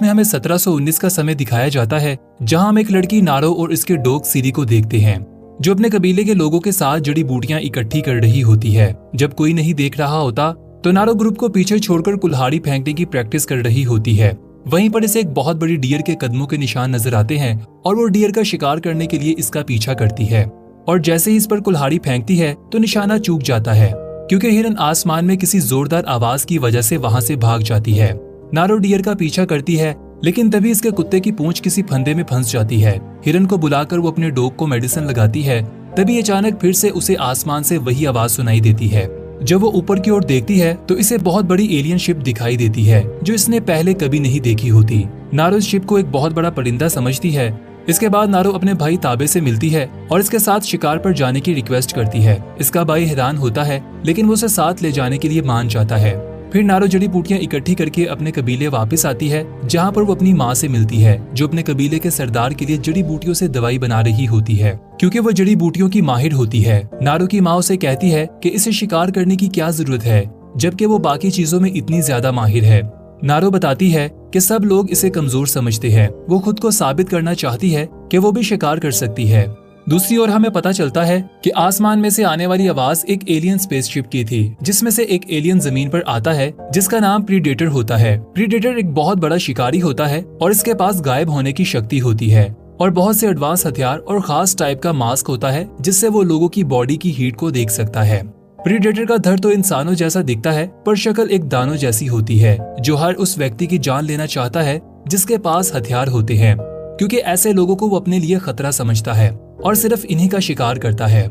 में हमें 1719 का समय दिखाया जाता है, जहां हम एक लड़की नारो और इसके डॉग सीरी को देखते हैं, जो अपने कबीले के लोगों के साथ जड़ी बूटियां इकट्ठी कर रही होती है। जब कोई नहीं देख रहा होता तो नारो ग्रुप को पीछे छोड़कर कुल्हाड़ी फेंकने की प्रैक्टिस कर रही होती है। वहीं पर इसे एक बहुत बड़ी डियर के कदमों के निशान नजर आते हैं और वो डियर का शिकार करने के लिए इसका पीछा करती है, और जैसे ही इस पर कुल्हाड़ी फेंकती है तो निशाना चूक जाता है, क्योंकि हिरन आसमान में किसी जोरदार आवाज की वजह से वहां से भाग जाती है। नारो डियर का पीछा करती है, लेकिन तभी इसके कुत्ते की पूंछ किसी फंदे में फंस जाती है। हिरन को बुलाकर वो अपने डॉग को मेडिसिन लगाती है। तभी अचानक फिर से उसे आसमान से वही आवाज सुनाई देती है। जब वो ऊपर की ओर देखती है तो इसे बहुत बड़ी एलियन शिप दिखाई देती है, जो इसने पहले कभी नहीं देखी होती। नारो इस शिप को एक बहुत बड़ा परिंदा समझती है। इसके बाद नारो अपने भाई ताबे से मिलती है और इसके साथ शिकार पर जाने की रिक्वेस्ट करती है। इसका भाई हैरान होता है, लेकिन वो उसे साथ ले जाने के लिए मान जाता है। फिर नारो जड़ी बूटियां इकट्ठी करके अपने कबीले वापस आती है, जहां पर वो अपनी माँ से मिलती है, जो अपने कबीले के सरदार के लिए जड़ी बूटियों से दवाई बना रही होती है, क्योंकि वो जड़ी बूटियों की माहिर होती है। नारो की माँ उसे कहती है कि इसे शिकार करने की क्या जरूरत है, जबकि वो बाकी चीजों में इतनी ज्यादा माहिर है। नारो बताती है कि सब लोग इसे कमजोर समझते हैं। वो खुद को साबित करना चाहती है कि वो भी शिकार कर सकती है। दूसरी ओर हमें पता चलता है कि आसमान में से आने वाली आवाज एक एलियन स्पेसशिप की थी, जिसमें से एक एलियन जमीन पर आता है, जिसका नाम प्रीडेटर होता है। प्रीडेटर एक बहुत बड़ा शिकारी होता है और इसके पास गायब होने की शक्ति होती है और बहुत से एडवांस हथियार और खास टाइप का मास्क होता है, जिससे वो लोगों की बॉडी की हीट को देख सकता है। प्रीडेटर का धड़ तो इंसानों जैसा दिखता है, पर शक्ल एक दानव जैसी होती है, जो हर उस व्यक्ति की जान लेना चाहता है जिसके पास हथियार होते हैं, क्योंकि ऐसे लोगों को वो अपने लिए खतरा समझता है और सिर्फ इन्हीं का शिकार करता है।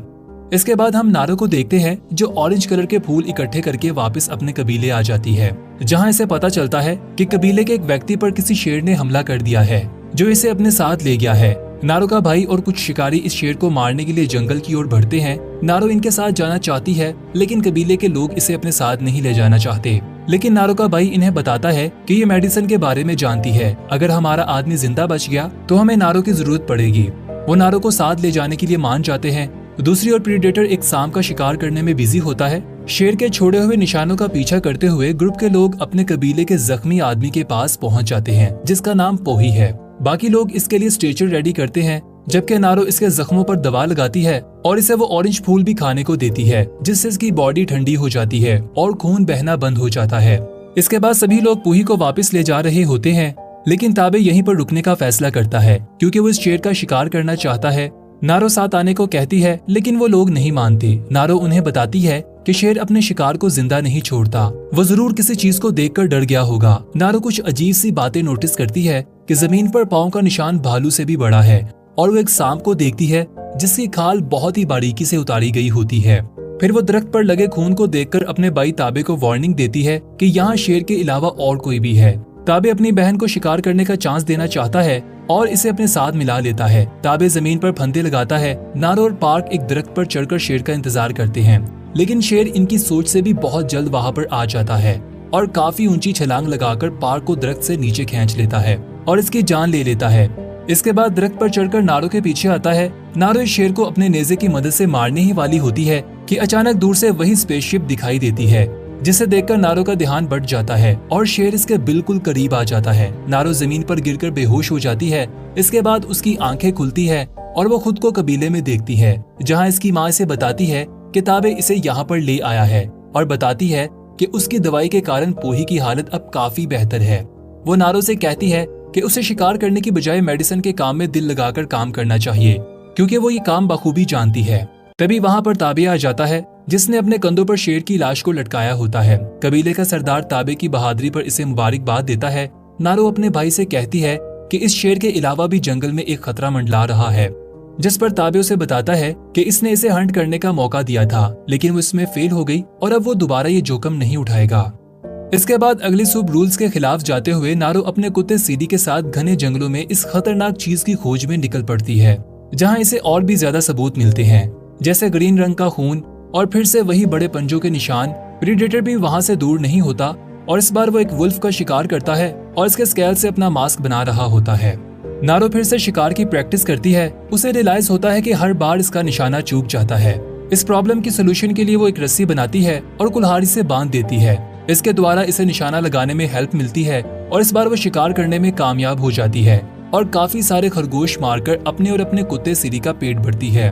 इसके बाद हम नारो को देखते हैं, जो ऑरेंज कलर के फूल इकट्ठे करके वापस अपने कबीले आ जाती है, जहां इसे पता चलता है कि कबीले के एक व्यक्ति पर किसी शेर ने हमला कर दिया है, जो इसे अपने साथ ले गया है। नारो का भाई और कुछ शिकारी इस शेर को मारने के लिए जंगल की ओर बढ़ते हैं। नारो इनके साथ जाना चाहती है, लेकिन कबीले के लोग इसे अपने साथ नहीं ले जाना चाहते। लेकिन नारो का भाई इन्हें बताता है कि ये मेडिसिन के बारे में जानती है। अगर हमारा आदमी जिंदा बच गया तो हमें नारो की जरूरत पड़ेगी। वो नारो को साथ ले जाने के लिए मान जाते हैं। दूसरी ओर प्रीडेटर एक सांप का शिकार करने में बिजी होता है। शेर के छोड़े हुए निशानों का पीछा करते हुए ग्रुप के लोग अपने कबीले के जख्मी आदमी के पास पहुंच जाते हैं, जिसका नाम पोही है। बाकी लोग इसके लिए स्ट्रेचर रेडी करते हैं, जबकि नारो इसके जख्मों पर दवा लगाती है और इसे वो ऑरेंज फूल भी खाने को देती है, जिससे इसकी बॉडी ठंडी हो जाती है और खून बहना बंद हो जाता है। इसके बाद सभी लोग पोही को वापस ले जा रहे होते हैं, लेकिन ताबे यहीं पर रुकने का फैसला करता है, क्योंकि वो इस शेर का शिकार करना चाहता है। नारो साथ आने को कहती है, लेकिन वो लोग नहीं मानते। नारो उन्हें बताती है कि शेर अपने शिकार को जिंदा नहीं छोड़ता, वो जरूर किसी चीज को देखकर डर गया होगा। नारो कुछ अजीब सी बातें नोटिस करती है कि जमीन पर पाँव का निशान भालू से भी बड़ा है, और वो एक सांप को देखती है जिसकी खाल बहुत ही बारीकी से उतारी गई होती है। फिर वो दरख्त पर लगे खून को देखकर अपने भाई ताबे को वार्निंग देती है कि यहाँ शेर के अलावा और कोई भी है। ताबे अपनी बहन को शिकार करने का चांस देना चाहता है और इसे अपने साथ मिला लेता है। ताबे जमीन पर फंदे लगाता है। नारो और पार्क एक दरख्त पर चढ़कर शेर का इंतजार करते हैं, लेकिन शेर इनकी सोच से भी बहुत जल्द वहाँ पर आ जाता है और काफी ऊंची छलांग लगाकर पार्क को दरख्त से नीचे खींच लेता है और इसकी जान ले लेता है। इसके बाद दरख्त पर चढ़कर नारो के पीछे आता है। नारो इस शेर को अपने नेज़े की मदद से मारने ही वाली होती है कि अचानक दूर से वही स्पेसशिप दिखाई देती है, जिसे देखकर नारो का ध्यान बढ़ जाता है और शेर इसके बिल्कुल करीब आ जाता है। नारो जमीन पर गिरकर बेहोश हो जाती है। इसके बाद उसकी आंखें खुलती है और वो खुद को कबीले में देखती है, जहाँ इसकी माँ इसे बताती है कि ताबे इसे यहाँ पर ले आया है और बताती है कि उसकी दवाई के कारण पोही की हालत अब काफी बेहतर है। वो नारो से कहती है कि उसे शिकार करने की बजाय मेडिसिन के काम में दिल लगाकर काम करना चाहिए, क्योंकि वो ये काम बखूबी जानती है। तभी वहाँ पर ताबे आ जाता है, जिसने अपने कंधों पर शेर की लाश को लटकाया होता है। कबीले का सरदार ताबे की बहादुरी पर इसे मुबारकबाद देता है। नारो अपने भाई से कहती है कि इस शेर के अलावा भी जंगल में एक खतरा मंडला रहा है, जिस पर ताबे उसे बताता है कि इसने इसे हंट करने का मौका दिया था, लेकिन वो इसमें फेल हो गई और अब वो दोबारा ये जोखिम नहीं उठाएगा। इसके बाद अगली सुबह रूल्स के खिलाफ जाते हुए नारो अपने कुत्ते सीडी के साथ घने जंगलों में इस खतरनाक चीज की खोज में निकल पड़ती है, जहां इसे और भी ज्यादा सबूत मिलते हैं, जैसे ग्रीन रंग का खून और फिर से वही बड़े पंजों के निशान। प्रीडेटर भी वहां से दूर नहीं होता और इस बार वो एक वुल्फ का शिकार करता है और इसके स्केल से अपना मास्क बना रहा होता है। नारो फिर से शिकार की प्रैक्टिस करती है। उसे रियलाइज होता है कि हर बार इसका निशाना चूक जाता है। इस प्रॉब्लम की सोल्यूशन के लिए वो एक रस्सी बनाती है और कुल्हाड़ी से बांध देती है। इसके द्वारा इसे निशाना लगाने में हेल्प मिलती है और इस बार वो शिकार करने में कामयाब हो जाती है और काफी सारे खरगोश मारकर अपने और अपने कुत्ते सीरी का पेट भरती है।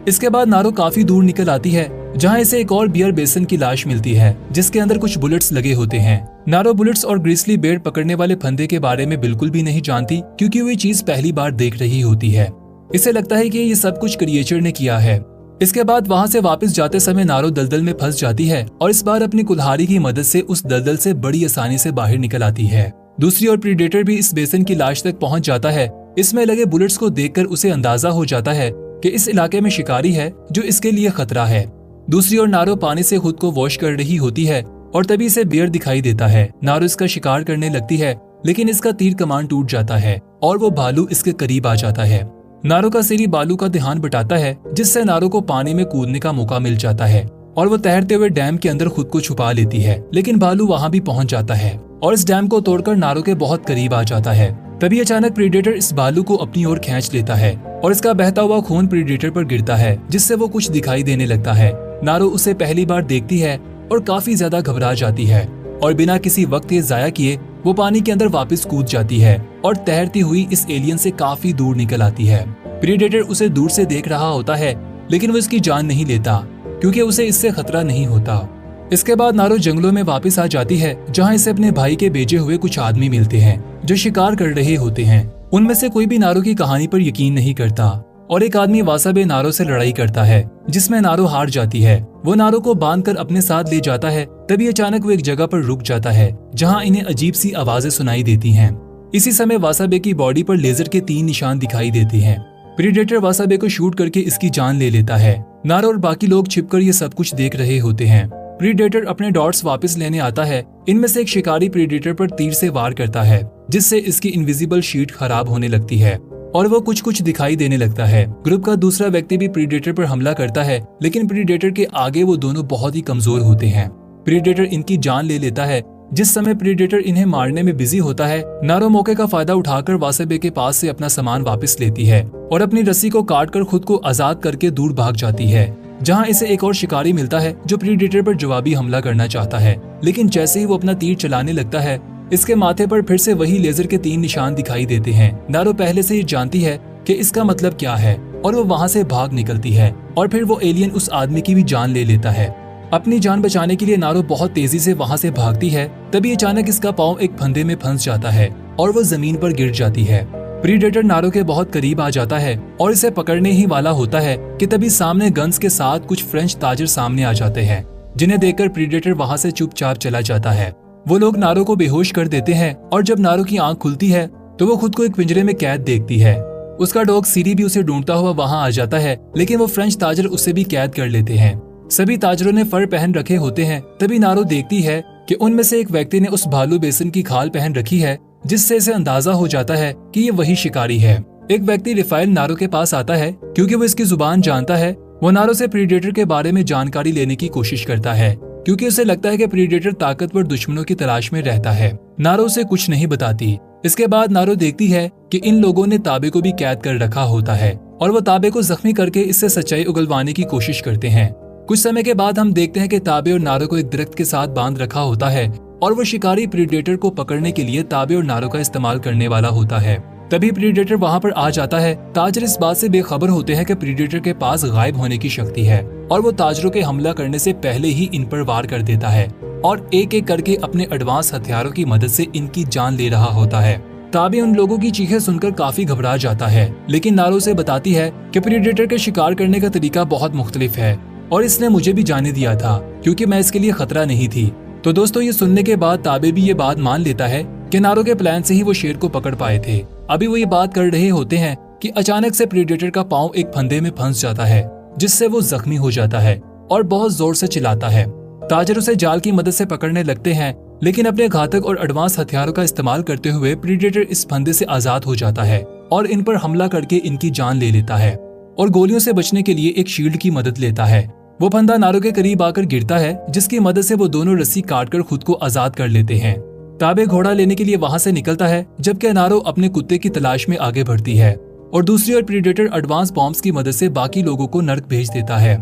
इसके बाद नारो काफी दूर निकल आती है जहाँ इसे एक और बियर बेसन की लाश मिलती है जिसके अंदर कुछ बुलेट्स लगे होते हैं। नारो बुलेट्स और ग्रिजली बेयर पकड़ने वाले फंदे के बारे में बिल्कुल भी नहीं जानती क्योंकि वो ये चीज पहली बार देख रही होती है। इसे लगता है कि ये सब कुछ क्रिएचर ने किया है। इसके बाद वहाँ से वापस जाते समय नारो दलदल में फंस जाती है और इस बार अपनी कुल्हाड़ी की मदद से उस दलदल से बड़ी आसानी से बाहर निकल आती है। दूसरी ओर प्रीडेटर भी इस बेसन की लाश तक पहुंच जाता है। इसमें लगे बुलेट्स को देखकर उसे अंदाजा हो जाता है कि इस इलाके में शिकारी है जो इसके लिए खतरा है। दूसरी ओर नारो पानी से खुद को वॉश कर रही होती है और तभी इसे बियर दिखाई देता है। नारो इसका शिकार करने लगती है लेकिन इसका तीर कमान टूट जाता है और वो भालू इसके करीब आ जाता है। नारो का सीरी बालू का ध्यान बटाता है जिससे नारो को पानी में कूदने का मौका मिल जाता है और वो तैरते हुए डैम के अंदर खुद को छुपा लेती है, लेकिन बालू वहाँ भी पहुँच जाता है और इस डैम को तोड़कर नारो के बहुत करीब आ जाता है। तभी अचानक प्रीडेटर इस बालू को अपनी ओर खींच लेता है और इसका बहता हुआ खून प्रीडेटर पर गिरता है जिससे वो कुछ दिखाई देने लगता है। नारो उसे पहली बार देखती है और काफी ज्यादा घबरा जाती है और बिना किसी वक्त के जाया किए वो पानी के अंदर वापस कूद जाती है और तैरती हुई इस एलियन से काफी दूर निकल आती है। प्रीडेटर उसे दूर से देख रहा होता है लेकिन वो इसकी जान नहीं लेता क्योंकि उसे इससे खतरा नहीं होता। इसके बाद नारो जंगलों में वापस आ जाती है जहाँ इसे अपने भाई के भेजे हुए कुछ आदमी मिलते हैं जो शिकार कर रहे होते हैं। उनमें से कोई भी नारो की कहानी पर यकीन नहीं करता और एक आदमी वासाबे नारो से लड़ाई करता है जिसमें नारो हार जाती है। वो नारो को बांधकर अपने साथ ले जाता है। तभी अचानक वो एक जगह पर रुक जाता है जहाँ इन्हें अजीब सी आवाजें सुनाई देती हैं। इसी समय वासाबे की बॉडी पर लेजर के 3 निशान दिखाई देते हैं। प्रीडेटर वासाबे को शूट करके इसकी जान ले लेता है। नारो और बाकी लोग छिपकर ये सब कुछ देख रहे होते हैं। प्रीडेटर अपने डॉट्स वापस लेने आता है। इनमें से एक शिकारी प्रीडेटर पर तीर से वार करता है जिससे इसकी इनविजिबल शीट खराब होने लगती है और वो कुछ दिखाई देने लगता है। ग्रुप का दूसरा व्यक्ति भी प्रीडेटर पर हमला करता है लेकिन प्रीडेटर के आगे वो दोनों बहुत ही कमजोर होते हैं। प्रीडेटर इनकी जान ले लेता है। जिस समय प्रीडेटर इन्हें मारने में बिजी होता है, नारो मौके का फायदा उठाकर वासाबे के पास से अपना सामान वापस लेती है और अपनी रस्सी को काटकर खुद को आजाद करके दूर भाग जाती है जहां इसे एक और शिकारी मिलता है जो प्रीडेटर पर जवाबी हमला करना चाहता है। लेकिन जैसे ही वो अपना तीर चलाने लगता है इसके माथे पर फिर से वही लेजर के 3 निशान दिखाई देते हैं। नारो पहले से ही जानती है कि इसका मतलब क्या है और वो वहां से भाग निकलती है और फिर वो एलियन उस आदमी की भी जान ले लेता है। अपनी जान बचाने के लिए नारो बहुत तेजी से वहां से भागती है। तभी अचानक इसका पाँव एक फंदे में फंस जाता है और वो जमीन पर गिर जाती है। प्रीडेटर नारो के बहुत करीब आ जाता है और इसे पकड़ने ही वाला होता है कि तभी सामने गन्स के साथ कुछ फ्रेंच ताजर सामने आ जाते हैं जिन्हें देखकर प्रीडेटर वहां से चुपचाप चला जाता है। वो लोग नारो को बेहोश कर देते हैं और जब नारो की आंख खुलती है तो वो खुद को एक पिंजरे में कैद देखती है। उसका डॉग सीरी भी उसे ढूंढता हुआ वहां आ जाता है लेकिन वो फ्रेंच ताजर उसे भी कैद कर लेते हैं। सभी ताजरों ने फर पहन रखे होते हैं। तभी नारो देखती है कि उनमें से एक व्यक्ति ने उस भालू बेसन की खाल पहन रखी है जिससे इसे अंदाजा हो जाता है कि ये वही शिकारी है। एक व्यक्ति रिफाइल नारो के पास आता है क्योंकि वो इसकी जुबान जानता है। वो नारो से प्रीडेटर के बारे में जानकारी लेने की कोशिश करता है क्योंकि उसे लगता है कि प्रीडेटर ताकतवर दुश्मनों की तलाश में रहता है। नारो उसे कुछ नहीं बताती। इसके बाद नारो देखती है कि इन लोगों ने ताबे को भी कैद कर रखा होता है और वो ताबे को जख्मी करके इससे सच्चाई उगलवाने की कोशिश करते हैं। कुछ समय के बाद हम देखते हैं कि ताबे और नारो को एक दरख्त के साथ बांध रखा होता है और वो शिकारी प्रीडेटर को पकड़ने के लिए ताबे और नारो का इस्तेमाल करने वाला होता है। तभी प्रीडेटर वहां पर आ जाता है। ताजर इस बात से बेखबर होते हैं कि प्रीडेटर के पास गायब होने की शक्ति है और वो ताजरों के हमला करने से पहले ही इन पर वार कर देता है और एक एक करके अपने एडवांस हथियारों की मदद से इनकी जान ले रहा होता है। ताबे उन लोगों की चीखें सुनकर काफी घबरा जाता है लेकिन नारो से बताती है कि प्रीडेटर के शिकार करने का तरीका बहुत मुख्तलिफ है और इसने मुझे भी जाने दिया था क्योंकि मैं इसके लिए खतरा नहीं थी। तो दोस्तों ये सुनने के बाद ताबे भी ये बात मान लेता है कि नारो के प्लान से ही वो शेर को पकड़ पाए थे। अभी वो ये बात कर रहे होते हैं कि अचानक से प्रीडेटर का पाँव एक फंदे में फंस जाता है जिससे वो जख्मी हो जाता है और बहुत जोर से चिल्लाता है। ताजर उसे जाल की मदद से पकड़ने लगते हैं लेकिन अपने घातक और एडवांस हथियारों का इस्तेमाल करते हुए प्रीडेटर इस फंदे से आजाद हो जाता है और इन पर हमला करके इनकी जान ले लेता है और गोलियों से बचने के लिए एक शील्ड की मदद लेता है। वो फंदा नारो के करीब आकर गिरता है जिसकी मदद से वो दोनों रस्सी काटकर खुद को आजाद कर लेते हैं। ताबे घोड़ा लेने के लिए वहां से निकलता है जबकि नारो अपने कुत्ते की तलाश में आगे बढ़ती है और दूसरी ओर प्रीडेटर एडवांस बॉम्ब्स की मदद से बाकी लोगों को नर्क भेज देता है।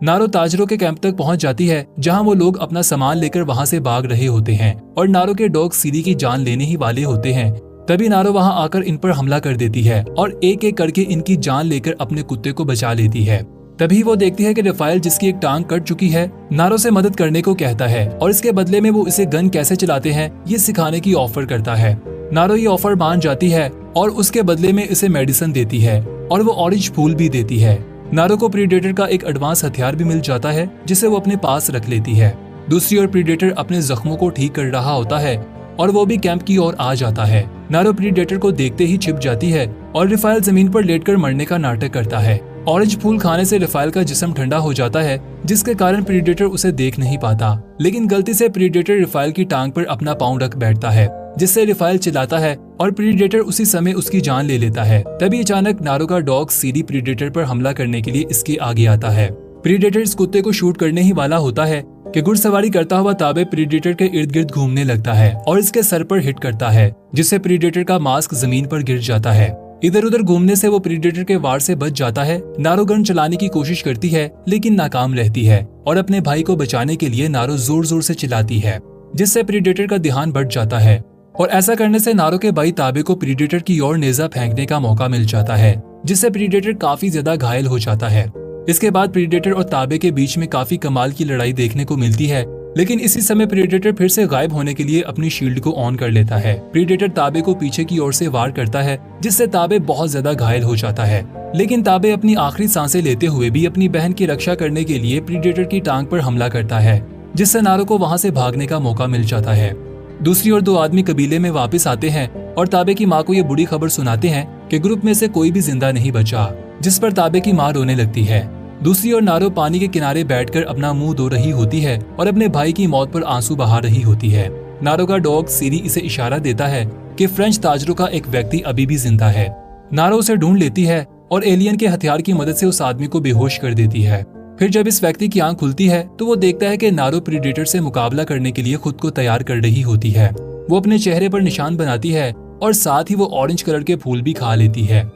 नारो ताजरों के कैंप तक पहुंच जाती है, जहां वो लोग अपना सामान लेकर वहां से भाग रहे होते हैं और नारो के डॉग सीरी की जान लेने ही वाले होते हैं। तभी नारो वहां आकर इन पर हमला कर देती है और एक एक करके इनकी जान लेकर अपने कुत्ते को बचा लेती है। तभी वो देखती है कि रफाइल, जिसकी एक टांग कट चुकी है, नारो से मदद करने को कहता है और इसके बदले में वो इसे गन कैसे चलाते हैं ये सिखाने की ऑफर करता है। नारो ये ऑफर मान जाती है और उसके बदले में इसे मेडिसिन देती है और वो ऑरेंज फूल भी देती है। नारो को प्रीडेटर का एक एडवांस हथियार भी मिल जाता है, जिसे वो अपने पास रख लेती है। दूसरी ओर प्रीडेटर अपने जख्मों को ठीक कर रहा होता है और वो भी कैंप की ओर आ जाता है। नारो प्रीडेटर को देखते ही छिप जाती है और रफाइल जमीन पर लेटकर मरने का नाटक करता है। ऑरेंज फूल खाने से रफाइल का जिस्म ठंडा हो जाता है, जिसके कारण प्रीडेटर उसे देख नहीं पाता, लेकिन गलती से प्रीडेटर रफाइल की टांग पर अपना पाँव रख बैठता है, जिससे रफाइल चिल्लाता है और प्रीडेटर उसी समय उसकी जान ले लेता है। तभी अचानक नारो का डॉग सीरी प्रीडेटर पर हमला करने के लिए इसके आगे आता है। प्रीडेटर इस कुत्ते को शूट करने ही वाला होता है कि घुड़सवारी करता हुआ ताबे प्रीडेटर के इर्द गिर्द घूमने लगता है और इसके सर पर हिट करता है, जिससे प्रीडेटर का मास्क जमीन पर गिर जाता है। इधर उधर घूमने से वो प्रीडेटर के वार से बच जाता है। नारो गन चलाने की कोशिश करती है, लेकिन नाकाम रहती है और अपने भाई को बचाने के लिए नारो जोर जोर से चिल्लाती है, जिससे प्रीडेटर का ध्यान बढ़ जाता है और ऐसा करने से नारो के भाई ताबे को प्रीडेटर की ओर नेजा फेंकने का मौका मिल जाता है, जिससे प्रीडेटर काफी ज्यादा घायल हो जाता है। इसके बाद प्रीडेटर और ताबे के बीच में काफी कमाल की लड़ाई देखने को मिलती है, लेकिन इसी समय प्रीडेटर फिर से गायब होने के लिए अपनी शील्ड को ऑन कर लेता है। प्रीडेटर ताबे को पीछे की ओर से वार करता है, जिससे ताबे बहुत ज्यादा घायल हो जाता है, लेकिन ताबे अपनी आखिरी सांसें लेते हुए भी अपनी बहन की रक्षा करने के लिए प्रीडेटर की टांग पर हमला करता है, जिससे नारो को वहां से भागने का मौका मिल जाता है। दूसरी ओर दो आदमी कबीले में वापस आते हैं और ताबे की माँ को ये बुरी खबर सुनाते हैं कि ग्रुप में से कोई भी जिंदा नहीं बचा, जिस पर ताबे की माँ रोने लगती है। दूसरी ओर नारो पानी के किनारे बैठकर अपना मुंह धो रही होती है और अपने भाई की मौत पर आंसू बहा रही होती है। नारो का डॉग सीरी इसे इशारा देता है कि फ्रेंच ताजरों का एक व्यक्ति अभी भी जिंदा है। नारो उसे ढूंढ लेती है और एलियन के हथियार की मदद से उस आदमी को बेहोश कर देती है। फिर जब इस व्यक्ति की आंख खुलती है तो वो देखता है कि नारो प्रीडेटर से मुकाबला करने के लिए खुद को तैयार कर रही होती है। वो अपने चेहरे पर निशान बनाती है और साथ ही वो ऑरेंज कलर के फूल भी खा लेती है।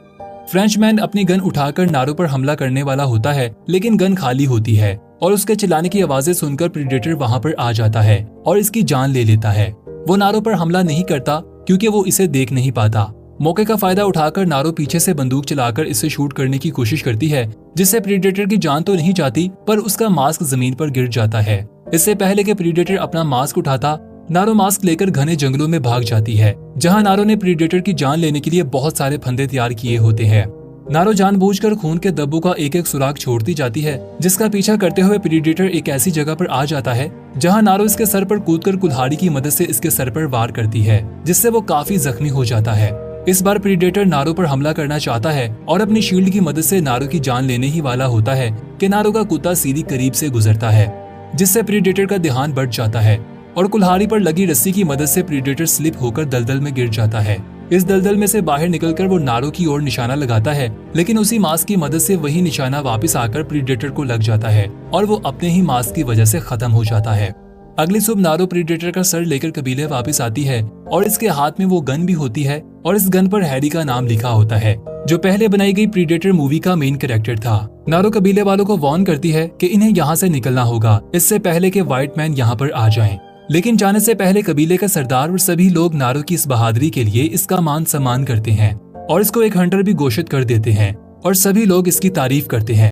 फ्रेंचमैन अपनी गन उठाकर नारो पर हमला करने वाला होता है, लेकिन गन खाली होती है और उसके चिल्लाने की आवाजें सुनकर प्रीडेटर वहां पर आ जाता है और इसकी जान ले लेता है। वो नारो पर हमला नहीं करता क्योंकि वो इसे देख नहीं पाता। मौके का फायदा उठाकर नारो पीछे से बंदूक चलाकर इसे शूट करने की कोशिश करती है, जिससे प्रीडेटर की जान तो नहीं जाती, पर उसका मास्क जमीन पर गिर जाता है। इससे पहले कि प्रीडेटर अपना मास्क उठाता, नारो मास्क लेकर घने जंगलों में भाग जाती है, जहां नारो ने प्रीडेटर की जान लेने के लिए बहुत सारे फंदे तैयार किए होते हैं। नारो जानबूझकर खून के धब्बों का एक एक सुराग छोड़ती जाती है, जिसका पीछा करते हुए प्रीडेटर एक ऐसी जगह पर आ जाता है जहां नारो इसके सर पर कूदकर कुल्हाड़ी की मदद से इसके सर पर वार करती है, जिससे वो काफी जख्मी हो जाता है। इस बार प्रीडेटर नारो पर हमला करना चाहता है और अपनी शील्ड की मदद से नारो की जान लेने ही वाला होता है कि नारो का कुत्ता सीधी करीब से गुजरता है, जिससे प्रीडेटर का ध्यान बढ़ जाता है और कुल्हाड़ी पर लगी रस्सी की मदद से प्रीडेटर स्लिप होकर दलदल में गिर जाता है। इस दलदल में से बाहर निकलकर वो नारो की ओर निशाना लगाता है, लेकिन उसी मास्क की मदद से वही निशाना वापस आकर प्रीडेटर को लग जाता है और वो अपने ही मास्क की वजह से खत्म हो जाता है। अगली सुबह नारो प्रीडेटर का सर लेकर कबीले वापस आती है और इसके हाथ में वो गन भी होती है और इस गन पर हैरी का नाम लिखा होता है, जो पहले बनाई गई प्रीडेटर मूवी का मेन कैरेक्टर था। नारो कबीले वालों को वार्न करती है कि इन्हें यहाँ से निकलना होगा, इससे पहले कि व्हाइट मैन यहाँ पर आ जाएं। लेकिन जाने से पहले कबीले का सरदार और सभी लोग नारो की इस बहादुरी के लिए इसका मान सम्मान करते हैं और इसको एक हंटर भी घोषित कर देते हैं और सभी लोग इसकी तारीफ करते हैं।